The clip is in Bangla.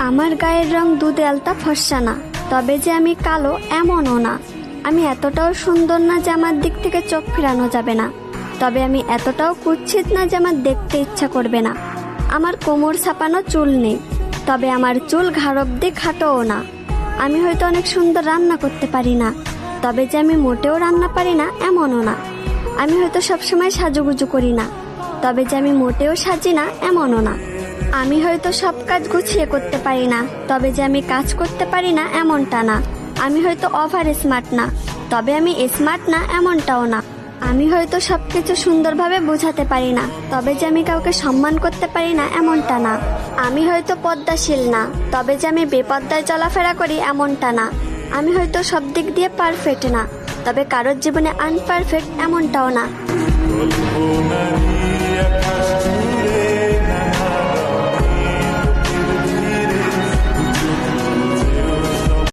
আমার গায়ের রং দুধে আলতা ফর্সা না, তবে যে আমি কালো এমনও না। আমি এতটাও সুন্দর না যে আমার দিক থেকে চোখ ফিরানো যাবে না, তবে আমি এতটাও কুৎসিত না যে আমার দেখতে ইচ্ছা করবে না। আমার কোমর ছাপানো চুল নেই, তবে আমার চুল ঘাড় অব্দি খাটোও না। আমি হয়তো অনেক সুন্দর রান্না করতে পারি না, তবে যে আমি মোটেও রান্না পারি না এমনও না। আমি হয়তো সবসময় সাজুগুজু করি না, তবে যে আমি মোটেও সাজি না এমনও না। আমি হয়তো সব কাজ গুছিয়ে করতে পারি না, তবে যে আমি কাজ করতে পারি না এমনটা না। আমি হয়তো ওভার স্মার্ট না, তবে আমি স্মার্ট না এমনটাও না। আমি হয়তো সবকিছু সুন্দরভাবে বোঝাতে পারি না, তবে যে আমি কাউকে সম্মান করতে পারি না এমনটা না। আমি হয়তো পদ্মাশীল না, তবে যে আমি বেপদ্দায় চলাফেরা করি এমনটা না। আমি হয়তো সব দিক দিয়ে পারফেক্ট না, তবে কারোর জীবনে আনপারফেক্ট এমনটাও না।